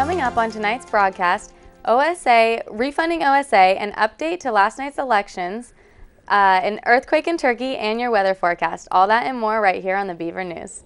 Coming up on tonight's broadcast, OSA, refunding OSA, an update to last night's elections, an earthquake in Turkey, and your weather forecast. All that and more right here on the Beaver News.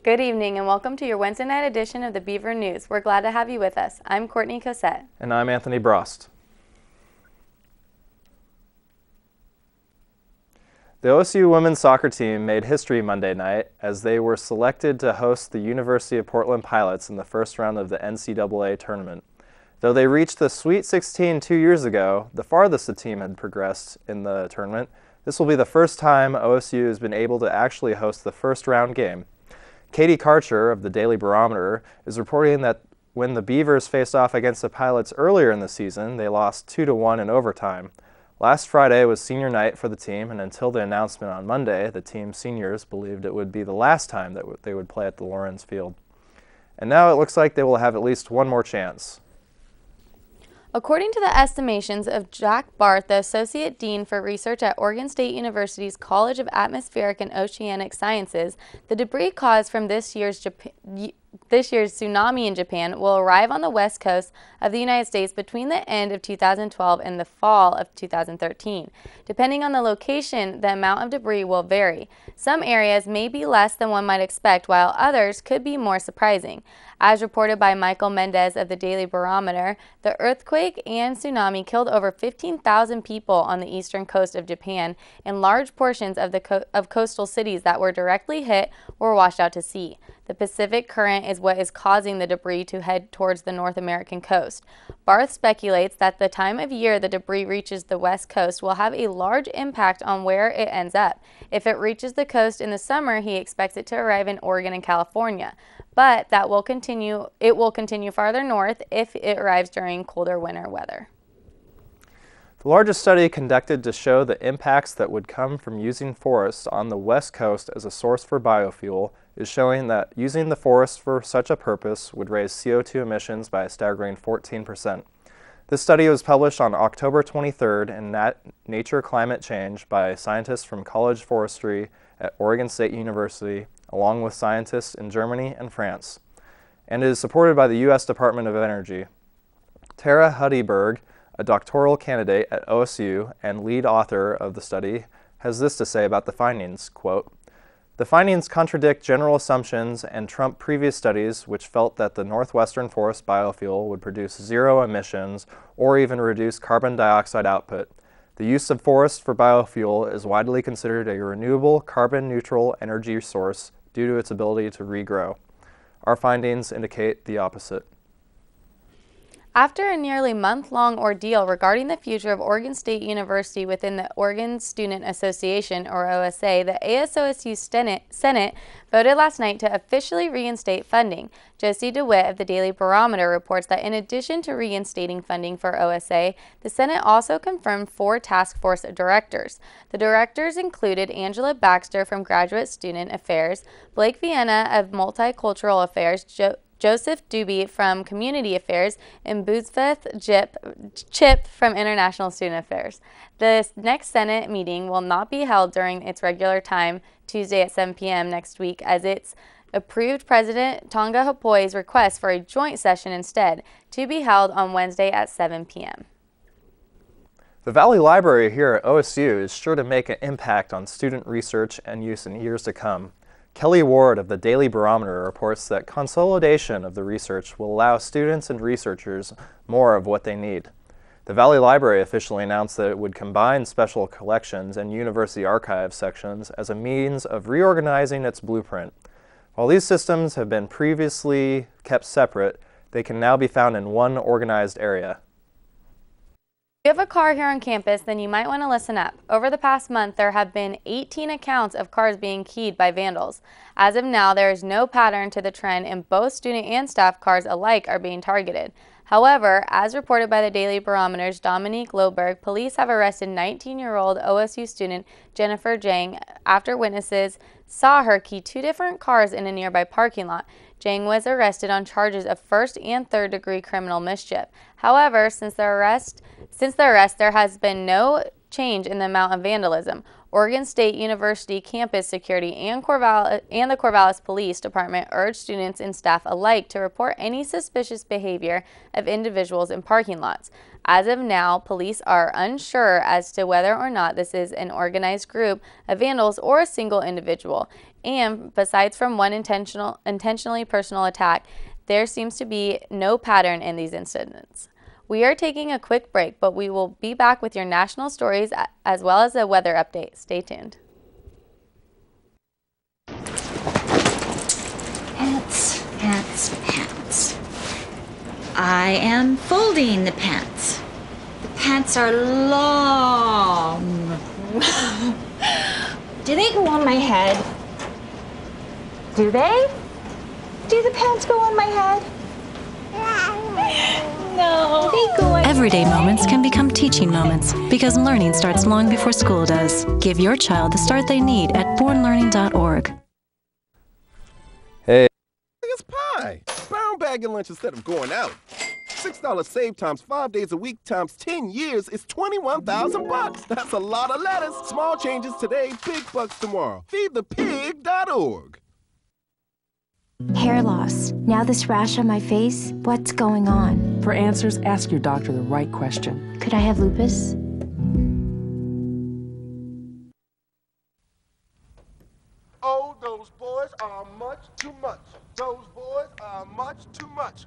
Good evening and welcome to your Wednesday night edition of the Beaver News. We're glad to have you with us. I'm Courtney Cossette. And I'm Anthony Brost. The OSU women's soccer team made history Monday night as they were selected to host the University of Portland Pilots in the first round of the NCAA tournament. Though they reached the Sweet 16 2 years ago, the farthest the team had progressed in the tournament, this will be the first time OSU has been able to actually host the first round game. Katie Karcher of the Daily Barometer is reporting that when the Beavers faced off against the Pilots earlier in the season, they lost 2-1 in overtime. Last Friday was senior night for the team, and until the announcement on Monday, the team's seniors believed it would be the last time that they would play at the Lawrence Field. And now it looks like they will have at least one more chance. According to the estimations of Jack Barth, the Associate Dean for Research at Oregon State University's College of Atmospheric and Oceanic Sciences, the debris caused from this year's tsunami in Japan will arrive on the west coast of the United States between the end of 2012 and the fall of 2013. Depending on the location, the amount of debris will vary. Some areas may be less than one might expect, while others could be more surprising. As reported by Michael Mendez of the Daily Barometer, the earthquake and tsunami killed over 15,000 people on the eastern coast of Japan, and large portions of coastal cities that were directly hit were washed out to sea. The Pacific Current is what is causing the debris to head towards the North American coast. Barth speculates that the time of year the debris reaches the west coast will have a large impact on where it ends up. If it reaches the coast in the summer, he expects it to arrive in Oregon and California, but it will continue farther north if it arrives during colder winter weather. The largest study conducted to show the impacts that would come from using forests on the west coast as a source for biofuel is showing that using the forest for such a purpose would raise CO2 emissions by a staggering 14%. This study was published on October 23rd in Nature Climate Change by scientists from College Forestry at Oregon State University, along with scientists in Germany and France, and it is supported by the U.S. Department of Energy. Tara Huddyberg, a doctoral candidate at OSU and lead author of the study, has this to say about the findings, quote, "The findings contradict general assumptions and trump previous studies which felt that the northwestern forest biofuel would produce zero emissions or even reduce carbon dioxide output. The use of forests for biofuel is widely considered a renewable, carbon-neutral energy source due to its ability to regrow. Our findings indicate the opposite." After a nearly month-long ordeal regarding the future of Oregon State University within the Oregon Student Association, or OSA, the ASOSU Senate voted last night to officially reinstate funding. Josie DeWitt of the Daily Barometer reports that in addition to reinstating funding for OSA, the Senate also confirmed 4 task force directors. The directors included Angela Baxter from Graduate Student Affairs, Blake Vienna of Multicultural Affairs, Joseph Doobie from Community Affairs, and Bootsveth Chip from International Student Affairs. The next Senate meeting will not be held during its regular time, Tuesday at 7 p.m. next week, as it's approved President Tonga Hapoi's request for a joint session instead, to be held on Wednesday at 7 p.m. The Valley Library here at OSU is sure to make an impact on student research and use in years to come. Kelly Ward of the Daily Barometer reports that consolidation of the research will allow students and researchers more of what they need. The Valley Library officially announced that it would combine special collections and university archive sections as a means of reorganizing its blueprint. While these systems have been previously kept separate, they can now be found in one organized area. If you have a car here on campus, then you might want to listen up. Over the past month, there have been 18 accounts of cars being keyed by vandals. As of now, there is no pattern to the trend, and both student and staff cars alike are being targeted. However, as reported by the Daily Barometer's Dominique Loberg, police have arrested 19-year-old OSU student Jennifer Jang after witnesses saw her key 2 different cars in a nearby parking lot. Jang was arrested on charges of first and third-degree criminal mischief. However, since the arrest, there has been no change in the amount of vandalism. Oregon State University campus security and the Corvallis Police Department urge students and staff alike to report any suspicious behavior of individuals in parking lots. As of now, police are unsure as to whether or not this is an organized group of vandals or a single individual. And besides from one intentionally personal attack, there seems to be no pattern in these incidents. We are taking a quick break, but we will be back with your national stories as well as a weather update. Stay tuned. Pants, pants, pants. I am folding the pants. The pants are long. Do they go on my head? Do they? Do the pants go on my head? No. They go on. Everyday moments can become teaching moments because learning starts long before school does. Give your child the start they need at bornlearning.org. Hey. It's pie. Brown bagging lunch instead of going out. $6 save times 5 days a week times 10 years is $21,000. That's a lot of lettuce. Small changes today, big bucks tomorrow. Feedthepig.org. Hair loss. Now this rash on my face, what's going on? For answers, ask your doctor the right question. Could I have lupus? Oh, those boys are much too much. Those boys are much too much.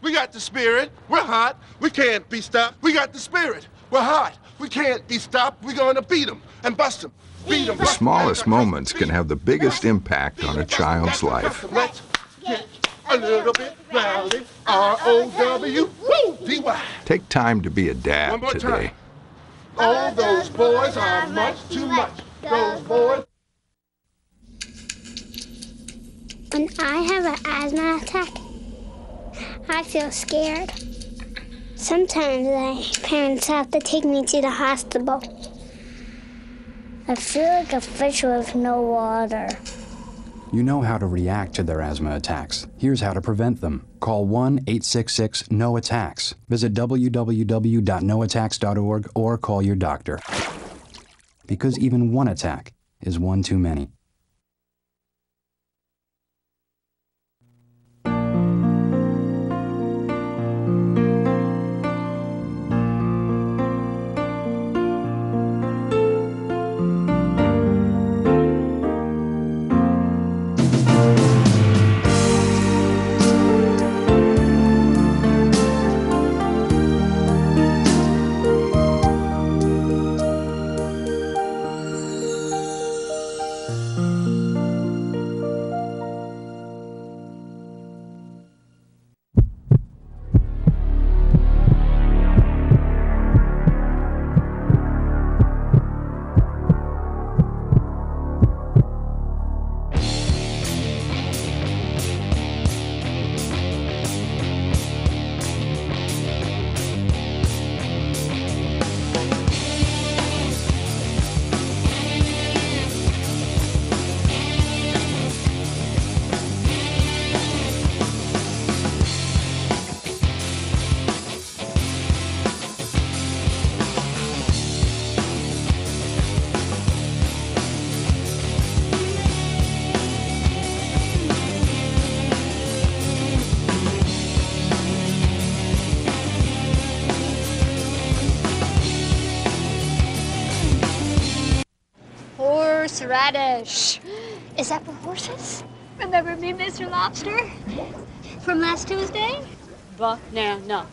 We got the spirit. We're hot. We can't be stopped. We got the spirit. We're hot. We can't be stopped. We're going to beat them and bust them. The smallest moments can have the biggest impact on a child's life. Let's get a little bit rowdy. R-O-W-D-Y. Take time to be a dad One more today. time. Oh, those boys are much too much. Those boys. When I have an asthma attack, I feel scared. Sometimes my parents have to take me to the hospital. I feel like a fish with no water. You know how to react to their asthma attacks. Here's how to prevent them. Call 1-866-NO-ATTACKS. Visit www.noattacks.org or call your doctor. Because even one attack is one too many. Horseradish. Is that for horses? Remember me, Mr. Lobster? From last Tuesday? Banana.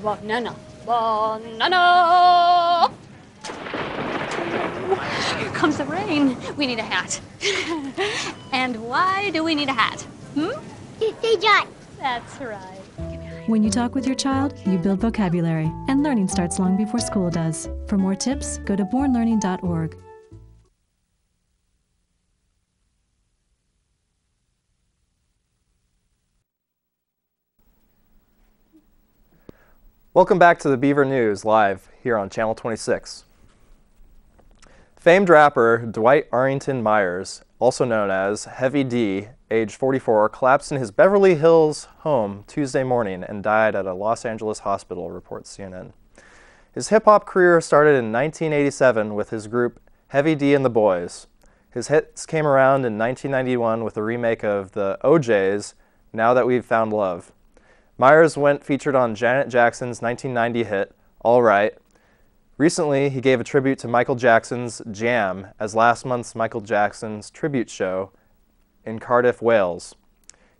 Banana. Banana. Here comes the rain. We need a hat. And why do we need a hat? They dry. That's right. Give me a hat. When you talk with your child, you build vocabulary, and learning starts long before school does. For more tips, go to bornlearning.org. Welcome back to the Beaver News live here on Channel 26. Famed rapper Dwight Arrington Myers, also known as Heavy D, age 44, collapsed in his Beverly Hills home Tuesday morning and died at a Los Angeles hospital, reports CNN. His hip-hop career started in 1987 with his group Heavy D and the Boys. His hits came around in 1991 with a remake of the OJ's Now That We've Found Love. Myers went featured on Janet Jackson's 1990 hit, All Right. Recently, he gave a tribute to Michael Jackson's Jam as last month's Michael Jackson's tribute show in Cardiff, Wales.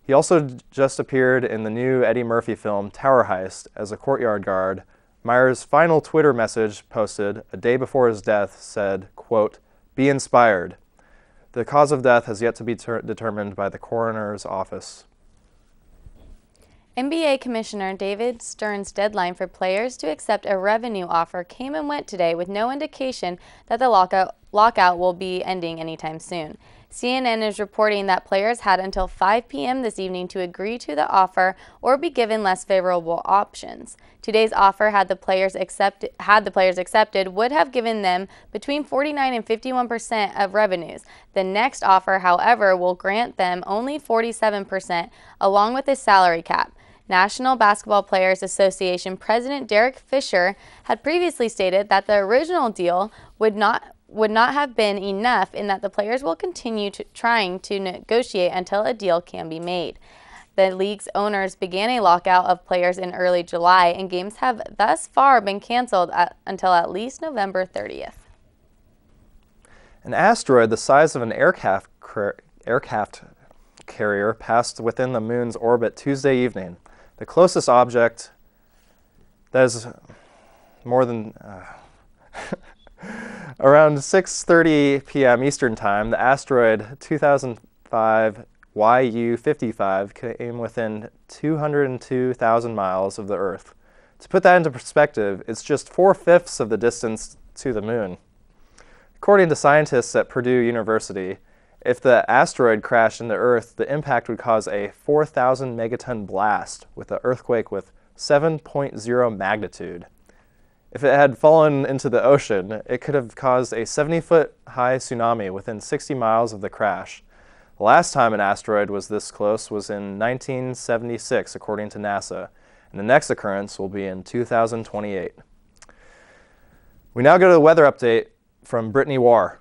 He also just appeared in the new Eddie Murphy film Tower Heist as a courtyard guard. Myers' final Twitter message posted a day before his death said, quote, "Be inspired." The cause of death has yet to be determined by the coroner's office. NBA Commissioner David Stern's deadline for players to accept a revenue offer came and went today with no indication that the lockout will be ending anytime soon. CNN is reporting that players had until 5 p.m. this evening to agree to the offer or be given less favorable options. Today's offer, had the players accepted, would have given them between 49 and 51% of revenues. The next offer, however, will grant them only 47%, along with a salary cap. National Basketball Players Association President Derek Fisher had previously stated that the original deal would not have been enough, in that the players will continue trying to negotiate until a deal can be made. The league's owners began a lockout of players in early July, and games have thus far been canceled until at least November 30th. An asteroid the size of an aircraft carrier passed within the moon's orbit Tuesday evening. The closest object that is more than around 6:30 p.m. Eastern Time, the asteroid 2005 YU-55 came within 202,000 miles of the Earth. To put that into perspective, it's just 4/5 of the distance to the moon. According to scientists at Purdue University, if the asteroid crashed into Earth, the impact would cause a 4,000 megaton blast with an earthquake with 7.0 magnitude. If it had fallen into the ocean, it could have caused a 70-foot high tsunami within 60 miles of the crash. The last time an asteroid was this close was in 1976, according to NASA, and the next occurrence will be in 2028. We now go to the weather update from Brittany Warr.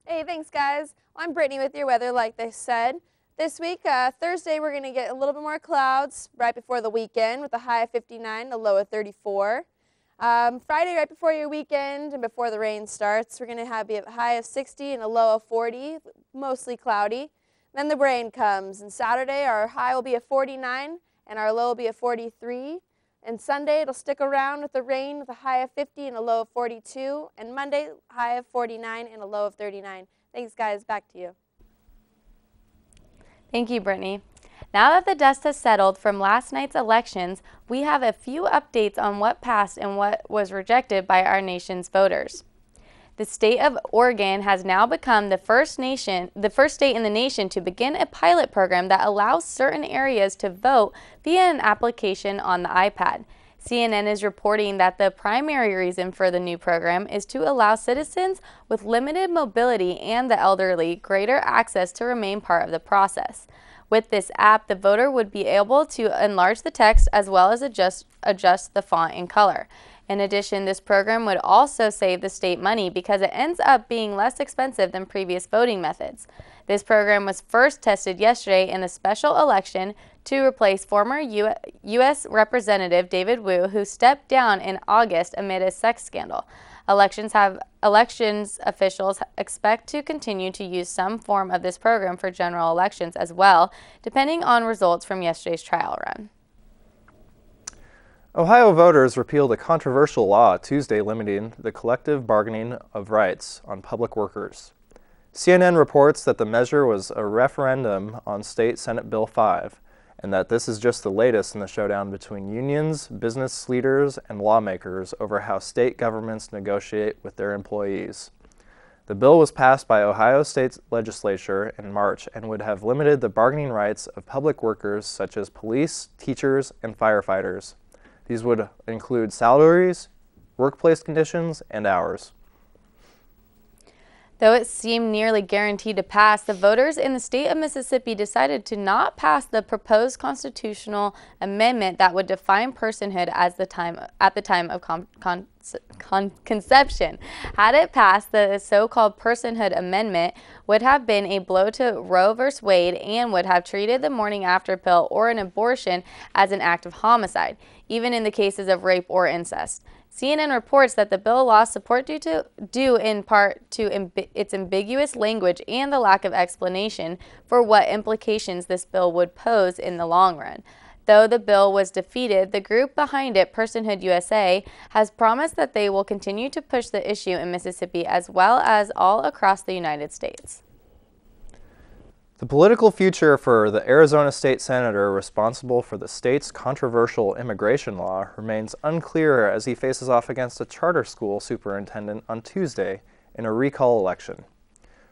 Hey, thanks guys. I'm Brittany with your weather, like they said. This week, Thursday, we're going to get a little bit more clouds right before the weekend with a high of 59, a low of 34. Friday, right before your weekend and before the rain starts, we're going to be a high of 60 and a low of 40, mostly cloudy. Then the rain comes, and Saturday, our high will be a 49 and our low will be a 43. And Sunday, it'll stick around with the rain with a high of 50 and a low of 42. And Monday, high of 49 and a low of 39. Thanks, guys. Back to you. Thank you, Brittany. Now that the dust has settled from last night's elections, we have a few updates on what passed and what was rejected by our nation's voters. The state of Oregon has now become the first state in the nation to begin a pilot program that allows certain areas to vote via an application on the iPad. CNN is reporting that the primary reason for the new program is to allow citizens with limited mobility and the elderly greater access to remain part of the process. With this app, the voter would be able to enlarge the text as well as adjust the font and color. In addition, this program would also save the state money because it ends up being less expensive than previous voting methods. This program was first tested yesterday in the special election to replace former U.S. Representative David Wu, who stepped down in August amid a sex scandal. Elections officials expect to continue to use some form of this program for general elections as well, depending on results from yesterday's trial run. Ohio voters repealed a controversial law Tuesday limiting the collective bargaining of rights on public workers. CNN reports that the measure was a referendum on State Senate Bill 5, and that this is just the latest in the showdown between unions, business leaders, and lawmakers over how state governments negotiate with their employees. The bill was passed by Ohio State's legislature in March and would have limited the bargaining rights of public workers such as police, teachers, and firefighters. These would include salaries, workplace conditions, and hours. Though it seemed nearly guaranteed to pass, the voters in the state of Mississippi decided to not pass the proposed constitutional amendment that would define personhood as at the time of conception. Had it passed, the so-called personhood amendment would have been a blow to Roe v. Wade and would have treated the morning after pill or an abortion as an act of homicide, even in the cases of rape or incest. CNN reports that the bill lost support due in part to its ambiguous language and the lack of explanation for what implications this bill would pose in the long run. Though the bill was defeated, the group behind it, Personhood USA, has promised that they will continue to push the issue in Mississippi as well as all across the United States. The political future for the Arizona state senator responsible for the state's controversial immigration law remains unclear as he faces off against a charter school superintendent on Tuesday in a recall election.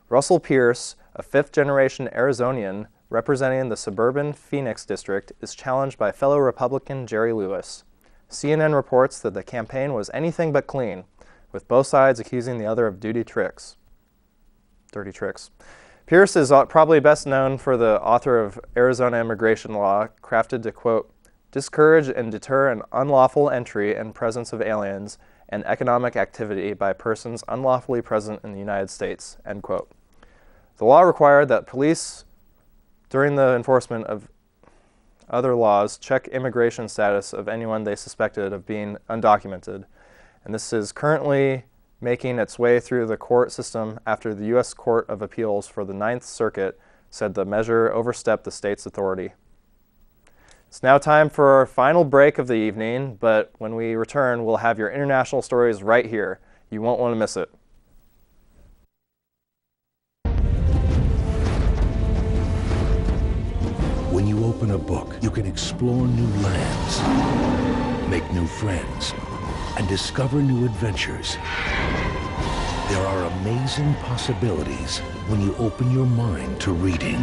Russell Pierce, a fifth-generation Arizonian representing the suburban Phoenix district, is challenged by fellow Republican Jerry Lewis. CNN reports that the campaign was anything but clean, with both sides accusing the other of dirty tricks. Pierce is probably best known for the author of Arizona immigration law, crafted to, quote, discourage and deter an unlawful entry and presence of aliens and economic activity by persons unlawfully present in the United States, end quote. The law required that police, during the enforcement of other laws, check immigration status of anyone they suspected of being undocumented, and this is currently making its way through the court system after the U.S. Court of Appeals for the Ninth Circuit said the measure overstepped the state's authority. It's now time for our final break of the evening, but when we return, we'll have your international stories right here. You won't want to miss it. When you open a book, you can explore new lands, make new friends, and discover new adventures. There are amazing possibilities when you open your mind to reading.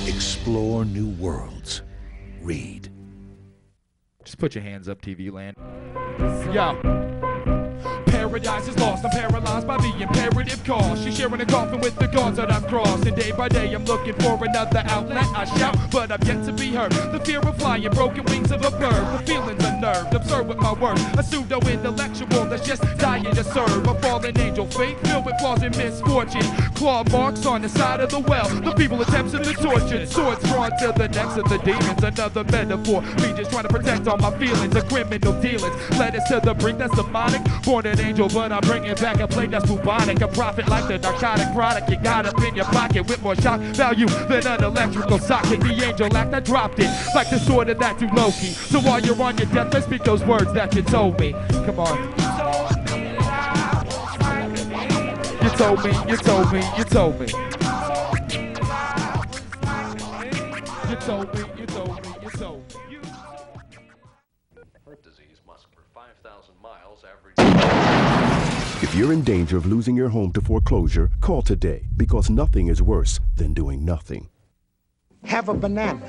Explore new worlds. Read. Just put your hands up, TV land. Yo. Paradise is lost, I'm paralyzed by the imperative cause. She's sharing a coffin with the gods that I've crossed, and day by day I'm looking for another outlet. I shout, but I've yet to be heard. The fear of flying, broken wings of a bird. The feelings unnerved, absurd with my words. A pseudo-intellectual that's just dying to serve. A fallen angel, fate filled with flaws and misfortune. Claw marks on the side of the well. The people attempts to be tortured. Swords drawn to the necks of the demons. Another metaphor, me just trying to protect all my feelings. The criminal dealings led us to the brink that's demonic. Born an angel, but I'm bringing back a plate that's bubonic. A profit like the narcotic product you got up in your pocket with more shock value than an electrical socket. The angel act, I dropped it like the sword of that dude Loki. So while you're on your deathbed, speak those words that you told me. Come on. You told me, you told me, you told me. You told me, you told me, you told me. Heart disease must for 5,000 miles average. If you're in danger of losing your home to foreclosure, call today, because nothing is worse than doing nothing. Have a banana.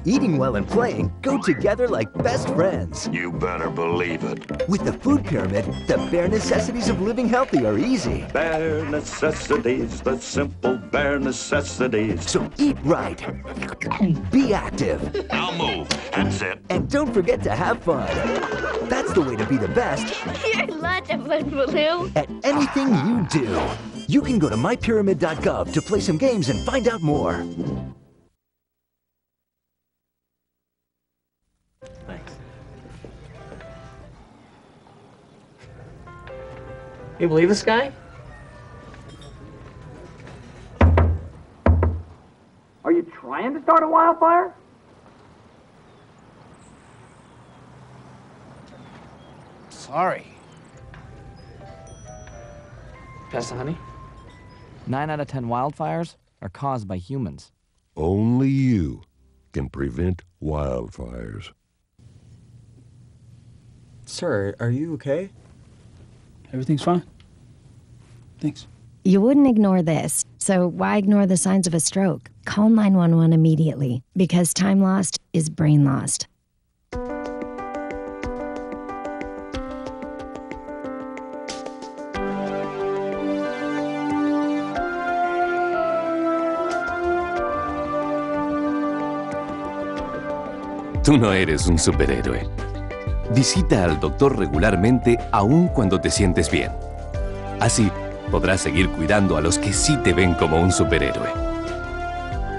Eating well and playing go together like best friends. You better believe it. With the food pyramid, the bare necessities of living healthy are easy. Bare necessities, the simple bare necessities. So eat right. Be active. Now move. That's it. And don't forget to have fun. That's the way to be the best. You're such a fun balloon. At anything you do. You can go to mypyramid.gov to play some games and find out more. Thanks. You believe this guy? Are you trying to start a wildfire? Sorry. Pass the honey? 9 out of 10 wildfires are caused by humans. Only you can prevent wildfires. Sir, are you okay? Everything's fine. Thanks. You wouldn't ignore this, so why ignore the signs of a stroke? Call 911 immediately, because time lost is brain lost. Tú no eres un superhéroe. Visita al doctor regularmente aun cuando te sientes bien. Así podrás seguir cuidando a los que sí te ven como un superhéroe.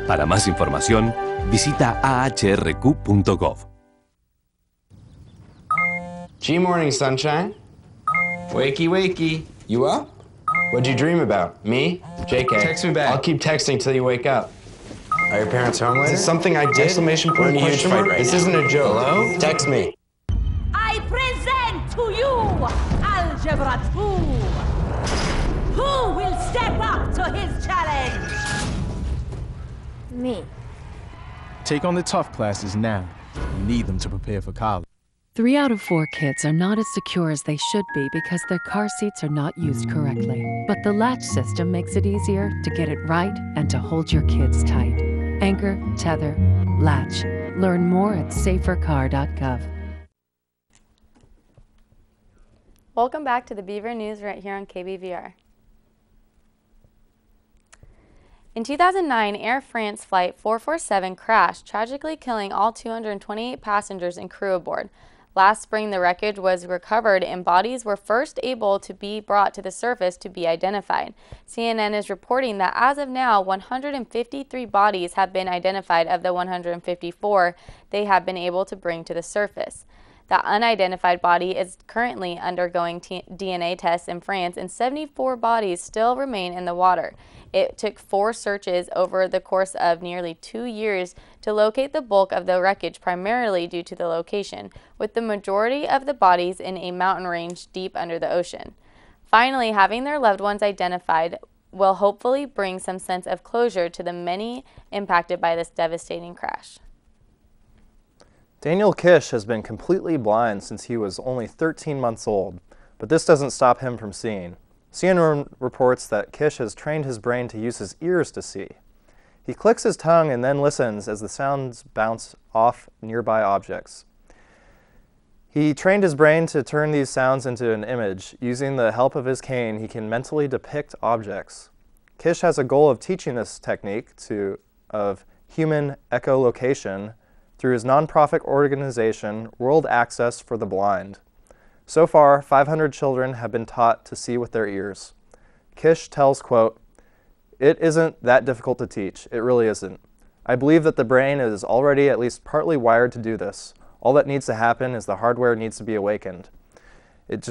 Para más información, visita ahrq.gov. G-morning, sunshine. Wakey, wakey. You up? What'd you dream about? Me? JK. Text me back. I'll keep texting till you wake up. Are your parents home later? Is this something I did? Exclamation point, We're in a huge fight right This now. Isn't a joke. Hello? Text me. I present to you Algebra 2. Who will step up to his challenge? Me. Take on the tough classes now. You need them to prepare for college. 3 out of 4 kids are not as secure as they should be because their car seats are not used correctly. But the latch system makes it easier to get it right and to hold your kids tight. Anchor, tether, latch. Learn more at safercar.gov. Welcome back to the Beaver News right here on KBVR. In 2009, Air France Flight 447 crashed, tragically killing all 228 passengers and crew aboard. Last spring, the wreckage was recovered and bodies were first able to be brought to the surface to be identified. CNN is reporting that as of now, 153 bodies have been identified of the 154 they have been able to bring to the surface. The unidentified body is currently undergoing DNA tests in France, and 74 bodies still remain in the water. It took 4 searches over the course of nearly 2 years to locate the bulk of the wreckage, primarily due to the location, with the majority of the bodies in a mountain range deep under the ocean. Finally, having their loved ones identified will hopefully bring some sense of closure to the many impacted by this devastating crash. Daniel Kish has been completely blind since he was only 13 months old, but this doesn't stop him from seeing. CNN reports that Kish has trained his brain to use his ears to see. He clicks his tongue and then listens as the sounds bounce off nearby objects. He trained his brain to turn these sounds into an image. Using the help of his cane, he can mentally depict objects. Kish has a goal of teaching this technique of human echolocation through his nonprofit organization, World Access for the Blind. So far, 500 children have been taught to see with their ears. Kish tells, quote, "It isn't that difficult to teach. It really isn't. I believe that the brain is already at least partly wired to do this. All that needs to happen is the hardware needs to be awakened. It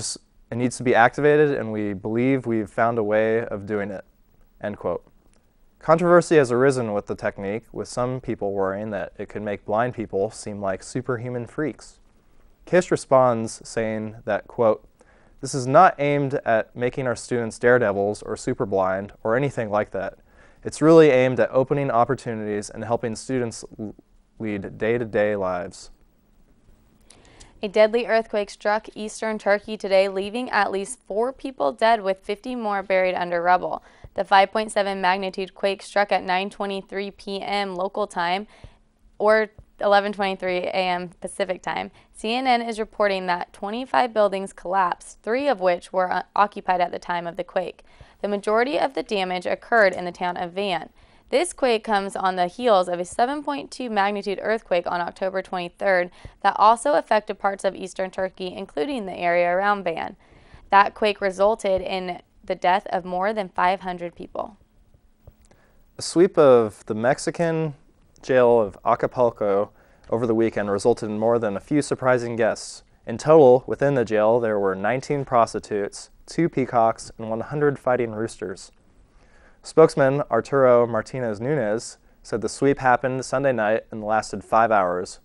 needs to be activated, and we believe we've found a way of doing it." End quote. Controversy has arisen with the technique, with some people worrying that it could make blind people seem like superhuman freaks. Kish responds saying that, quote, "This is not aimed at making our students daredevils or super blind or anything like that. It's really aimed at opening opportunities and helping students lead day-to-day lives." A deadly earthquake struck eastern Turkey today, leaving at least 4 people dead with 50 more buried under rubble. The 5.7 magnitude quake struck at 9:23 p.m. local time, or 11:23 a.m. Pacific time. CNN is reporting that 25 buildings collapsed, 3 of which were occupied at the time of the quake. The majority of the damage occurred in the town of Van. This quake comes on the heels of a 7.2 magnitude earthquake on October 23rd that also affected parts of eastern Turkey, including the area around Van. That quake resulted in the death of more than 500 people. A sweep of the Mexican jail of Acapulco over the weekend resulted in more than a few surprising guests. In total, within the jail, there were 19 prostitutes, 2 peacocks, and 100 fighting roosters. Spokesman Arturo Martinez Nunez said the sweep happened Sunday night and lasted 5 hours,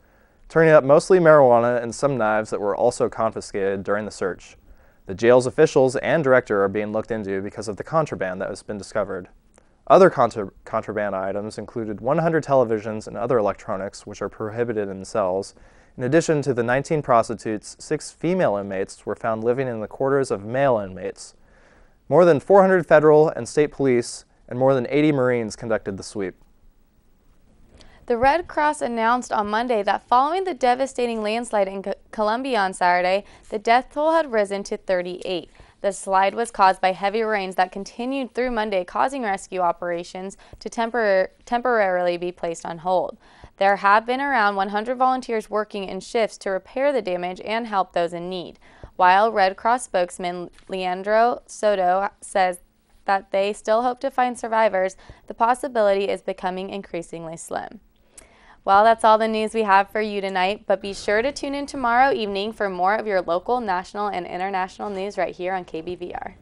turning up mostly marijuana and some knives that were also confiscated during the search. The jail's officials and director are being looked into because of the contraband that has been discovered. Other contraband items included 100 televisions and other electronics, which are prohibited in cells. In addition to the 19 prostitutes, 6 female inmates were found living in the quarters of male inmates. More than 400 federal and state police and more than 80 Marines conducted the sweep. The Red Cross announced on Monday that following the devastating landslide in Colombia on Saturday, the death toll had risen to 38. The slide was caused by heavy rains that continued through Monday, causing rescue operations to temporarily be placed on hold. There have been around 100 volunteers working in shifts to repair the damage and help those in need, while Red Cross spokesman Leandro Soto says that they still hope to find survivors. The possibility is becoming increasingly slim. Well, that's all the news we have for you tonight, but be sure to tune in tomorrow evening for more of your local, national, and international news right here on KBVR.